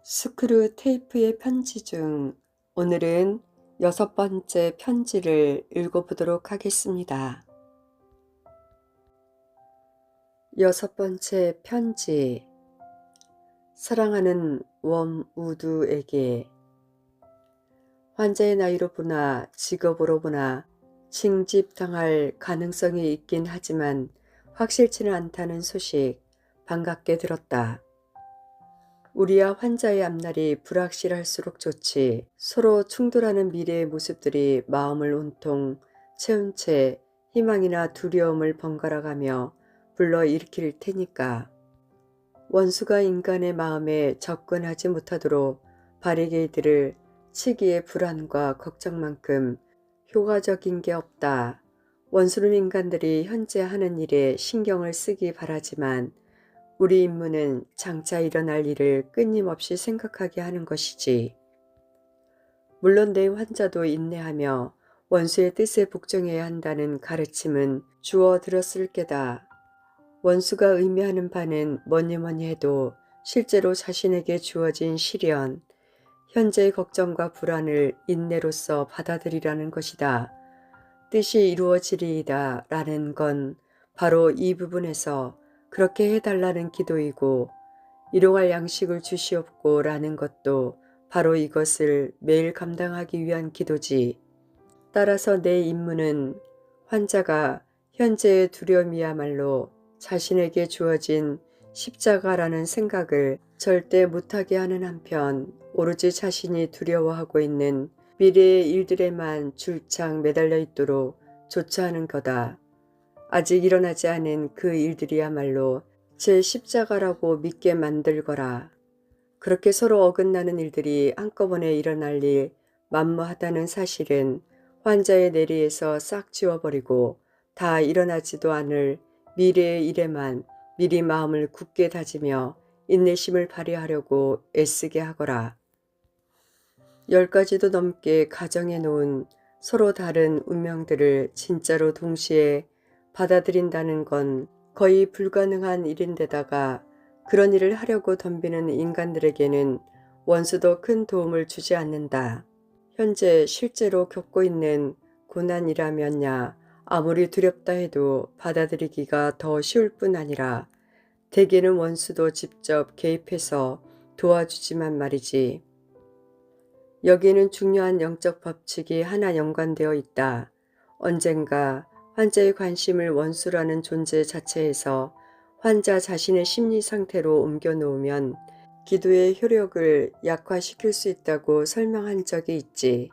스크류 테이프의 편지 중 오늘은 6번째 편지를 읽어보도록 하겠습니다. 6번째 편지. 사랑하는 웜우드에게. 환자의 나이로 보나 직업으로 보나 징집당할 가능성이 있긴 하지만 확실치는 않다는 소식 반갑게 들었다. 우리와 환자의 앞날이 불확실할수록 좋지. 서로 충돌하는 미래의 모습들이 마음을 온통 채운 채 희망이나 두려움을 번갈아가며 불러일으킬 테니까. 원수가 인간의 마음에 접근하지 못하도록 바리게이트를 치기의 불안과 걱정만큼 효과적인 게 없다. 원수는 인간들이 현재 하는 일에 신경을 쓰기 바라지만 우리 임무는 장차 일어날 일을 끊임없이 생각하게 하는 것이지. 물론 내 환자도 인내하며 원수의 뜻에 복종해야 한다는 가르침은 주어 들었을 게다. 원수가 의미하는 바는 뭐니 해도 실제로 자신에게 주어진 시련, 현재의 걱정과 불안을 인내로서 받아들이라는 것이다. 뜻이 이루어지리이다 라는 건 바로 이 부분에서 그렇게 해달라는 기도이고, 일용할 양식을 주시옵고 라는 것도 바로 이것을 매일 감당하기 위한 기도지. 따라서 내 임무는 환자가 현재의 두려움이야말로 자신에게 주어진 십자가라는 생각을 절대 못하게 하는 한편, 오로지 자신이 두려워하고 있는 미래의 일들에만 줄창 매달려 있도록 조처하는 거다. 아직 일어나지 않은 그 일들이야말로 제 십자가라고 믿게 만들거라. 그렇게 서로 어긋나는 일들이 한꺼번에 일어날 일 만무하다는 사실은 환자의 내리에서 싹 지워버리고 다 일어나지도 않을 미래의 일에만 미리 마음을 굳게 다지며 인내심을 발휘하려고 애쓰게 하거라. 10가지도 넘게 가정해 놓은 서로 다른 운명들을 진짜로 동시에 받아들인다는 건 거의 불가능한 일인데다가 그런 일을 하려고 덤비는 인간들에게는 원수도 큰 도움을 주지 않는다. 현재 실제로 겪고 있는 고난이라면야 아무리 두렵다 해도 받아들이기가 더 쉬울 뿐 아니라 대개는 원수도 직접 개입해서 도와주지만 말이지. 여기에는 중요한 영적 법칙이 하나 연관되어 있다. 언젠가 환자의 관심을 원수라는 존재 자체에서 환자 자신의 심리 상태로 옮겨 놓으면 기도의 효력을 약화시킬 수 있다고 설명한 적이 있지.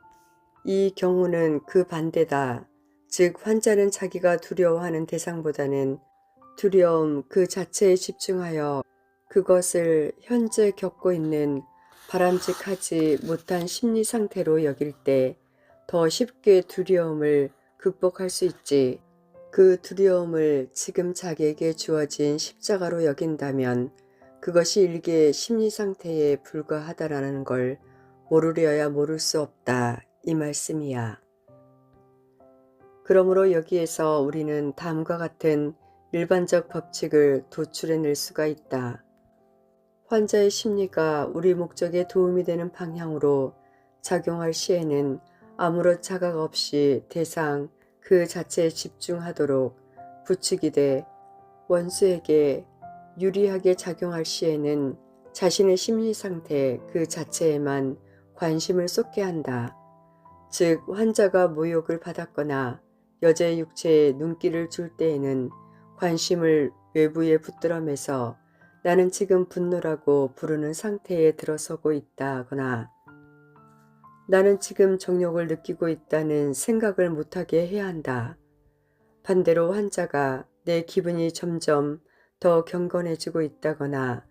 이 경우는 그 반대다. 즉 환자는 자기가 두려워하는 대상보다는 두려움 그 자체에 집중하여 그것을 현재 겪고 있는 바람직하지 못한 심리 상태로 여길 때 더 쉽게 두려움을 극복할 수 있지. 그 두려움을 지금 자기에게 주어진 십자가로 여긴다면 그것이 일개의 심리 상태에 불과하다라는 걸 모르려야 모를 수 없다. 이 말씀이야. 그러므로 여기에서 우리는 다음과 같은 일반적 법칙을 도출해낼 수가 있다. 환자의 심리가 우리 목적에 도움이 되는 방향으로 작용할 시에는 아무런 자각 없이 대상 그 자체에 집중하도록 부추기되, 원수에게 유리하게 작용할 시에는 자신의 심리 상태 그 자체에만 관심을 쏟게 한다. 즉 환자가 모욕을 받았거나 여자의 육체에 눈길을 줄 때에는 관심을 외부에 붙들어매서 나는 지금 분노라고 부르는 상태에 들어서고 있다거나 나는 지금 정욕을 느끼고 있다는 생각을 못하게 해야 한다. 반대로 환자가 내 기분이 점점 더 경건해지고 있다거나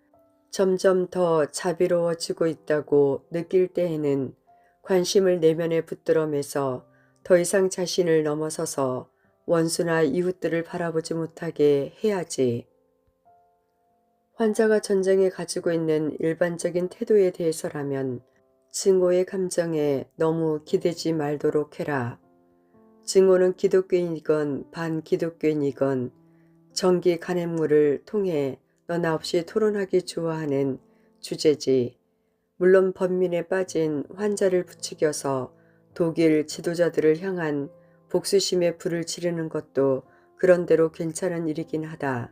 점점 더 자비로워지고 있다고 느낄 때에는 관심을 내면에 붙들어매서 더 이상 자신을 넘어서서 원수나 이웃들을 바라보지 못하게 해야지. 환자가 전쟁에 가지고 있는 일반적인 태도에 대해서라면 증오의 감정에 너무 기대지 말도록 해라. 증오는 기독교인이건 반기독교인이건 정기 간행물을 통해 너나 없이 토론하기 좋아하는 주제지. 물론 번민에 빠진 환자를 부추겨서 독일 지도자들을 향한 복수심에 불을 지르는 것도 그런대로 괜찮은 일이긴 하다.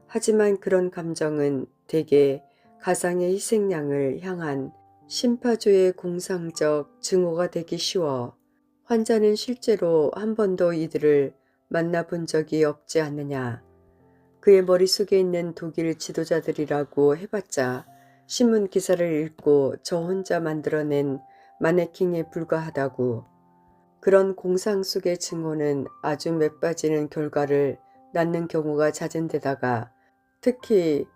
하지만 그런 감정은 대개 가상의 희생양을 향한 심파조의 공상적 증오가 되기 쉬워. 환자는 실제로 한 번도 이들을 만나본 적이 없지 않느냐. 그의 머릿속에 있는 독일 지도자들이라고 해봤자 신문 기사를 읽고 저 혼자 만들어낸 마네킹에 불과하다고. 그런 공상 속의 증오는 아주 맵빠지는 결과를 낳는 경우가 잦은 데다가 특히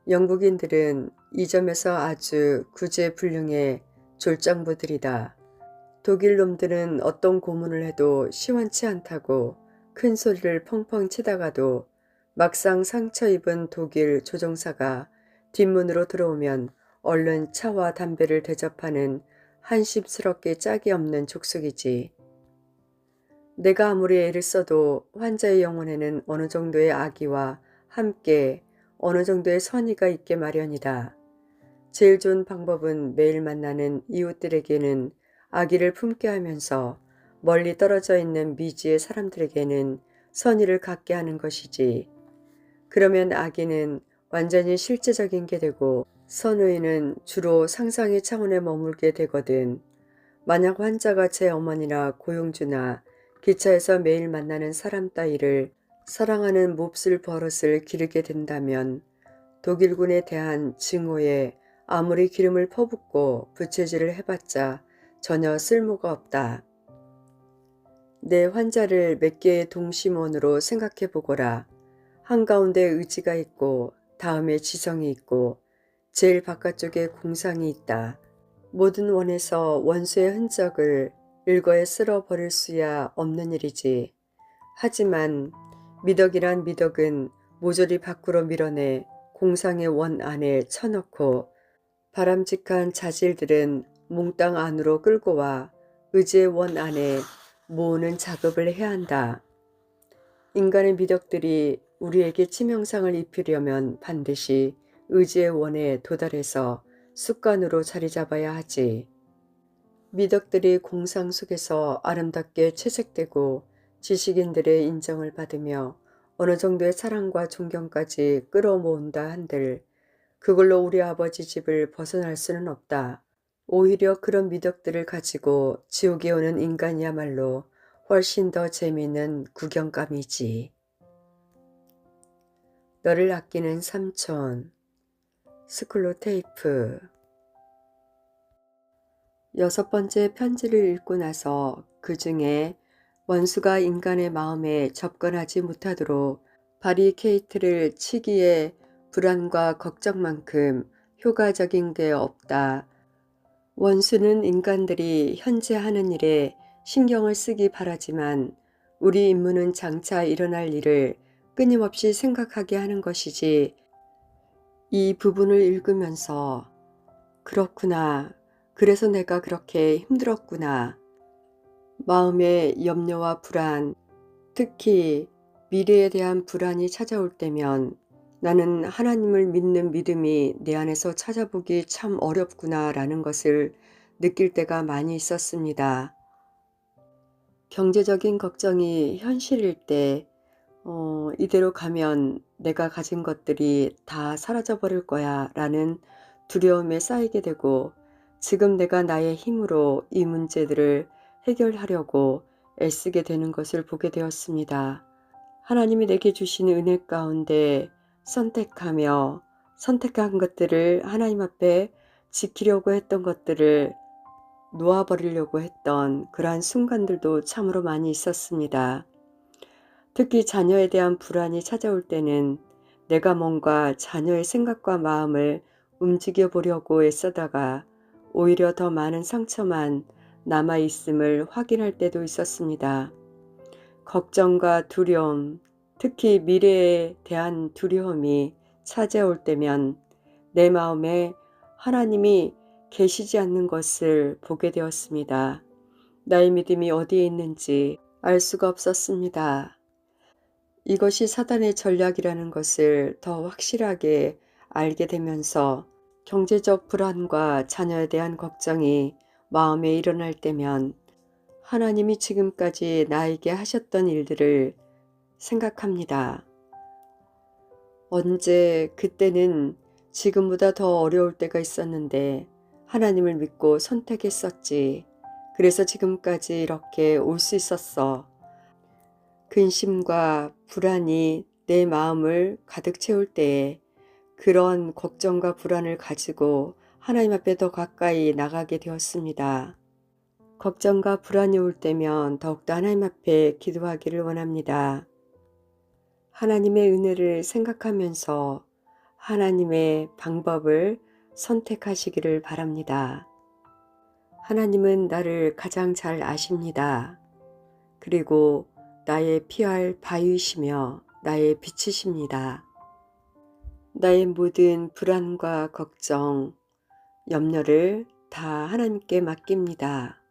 영국인들은 이 점에서 아주 구제불능의 졸장부들이다. 독일 놈들은 어떤 고문을 해도 시원치 않다고 큰 소리를 펑펑 치다가도 막상 상처 입은 독일 조종사가 뒷문으로 들어오면 얼른 차와 담배를 대접하는 한심스럽게 짝이 없는 족속이지. 내가 아무리 애를 써도 환자의 영혼에는 어느 정도의 악의와 함께 어느 정도의 선의가 있게 마련이다. 제일 좋은 방법은 매일 만나는 이웃들에게는 악의를 품게 하면서 멀리 떨어져 있는 미지의 사람들에게는 선의를 갖게 하는 것이지. 그러면 악의는 완전히 실제적인 게 되고 선의는 주로 상상의 차원에 머물게 되거든. 만약 환자가 제 어머니나 고용주나 기차에서 매일 만나는 사람 따위를 사랑하는 몹쓸 버릇을 기르게 된다면 독일군에 대한 증오에 아무리 기름을 퍼붓고 부채질을 해봤자 전혀 쓸모가 없다. 내 환자를 몇 개의 동심원으로 생각해 보거라. 한가운데 의지가 있고 다음에 지성이 있고 제일 바깥쪽에 공상이 있다. 모든 원에서 원수의 흔적을 일거에 쓸어버릴 수야 없는 일이지. 하지만 미덕이란 미덕은 모조리 밖으로 밀어내 공상의 원 안에 쳐넣고 바람직한 자질들은 몽땅 안으로 끌고 와 의지의 원 안에 모으는 작업을 해야 한다. 인간의 미덕들이 우리에게 치명상을 입히려면 반드시 의지의 원에 도달해서 습관으로 자리 잡아야 하지. 미덕들이 공상 속에서 아름답게 채색되고 지식인들의 인정을 받으며 어느 정도의 사랑과 존경까지 끌어모은다 한들 그걸로 우리 아버지 집을 벗어날 수는 없다. 오히려 그런 미덕들을 가지고 지옥에 오는 인간이야말로 훨씬 더 재미있는 구경감이지. 너를 아끼는 삼촌. 스쿨로테이프. 6번째 편지를 읽고 나서 그 중에 원수가 인간의 마음에 접근하지 못하도록 바리케이트를 치기에 불안과 걱정만큼 효과적인 게 없다. 원수는 인간들이 현재 하는 일에 신경을 쓰기 바라지만 우리 임무는 장차 일어날 일을 끊임없이 생각하게 하는 것이지. 이 부분을 읽으면서 그렇구나. 그래서 내가 그렇게 힘들었구나. 마음의 염려와 불안, 특히 미래에 대한 불안이 찾아올 때면 나는 하나님을 믿는 믿음이 내 안에서 찾아보기 참 어렵구나 라는 것을 느낄 때가 많이 있었습니다. 경제적인 걱정이 현실일 때 이대로 가면 내가 가진 것들이 다 사라져 버릴 거야 라는 두려움에 쌓이게 되고 지금 내가 나의 힘으로 이 문제들을 해결하려고 애쓰게 되는 것을 보게 되었습니다. 하나님이 내게 주신 은혜 가운데 선택하며 선택한 것들을 하나님 앞에 지키려고 했던 것들을 놓아버리려고 했던 그러한 순간들도 참으로 많이 있었습니다. 특히 자녀에 대한 불안이 찾아올 때는 내가 뭔가 자녀의 생각과 마음을 움직여 보려고 애쓰다가 오히려 더 많은 상처만 남아있음을 확인할 때도 있었습니다. 걱정과 두려움, 특히 미래에 대한 두려움이 찾아올 때면 내 마음에 하나님이 계시지 않는 것을 보게 되었습니다. 나의 믿음이 어디에 있는지 알 수가 없었습니다. 이것이 사단의 전략이라는 것을 더 확실하게 알게 되면서 경제적 불안과 자녀에 대한 걱정이 마음에 일어날 때면 하나님이 지금까지 나에게 하셨던 일들을 생각합니다. 언제 그때는 지금보다 더 어려울 때가 있었는데 하나님을 믿고 선택했었지. 그래서 지금까지 이렇게 올 수 있었어. 근심과 불안이 내 마음을 가득 채울 때에 그런 걱정과 불안을 가지고 하나님 앞에 더 가까이 나가게 되었습니다. 걱정과 불안이 올 때면 더욱더 하나님 앞에 기도하기를 원합니다. 하나님의 은혜를 생각하면서 하나님의 방법을 선택하시기를 바랍니다. 하나님은 나를 가장 잘 아십니다. 그리고 나의 피할 바위이시며 나의 빛이십니다. 나의 모든 불안과 걱정, 염려를 다 하나님께 맡깁니다.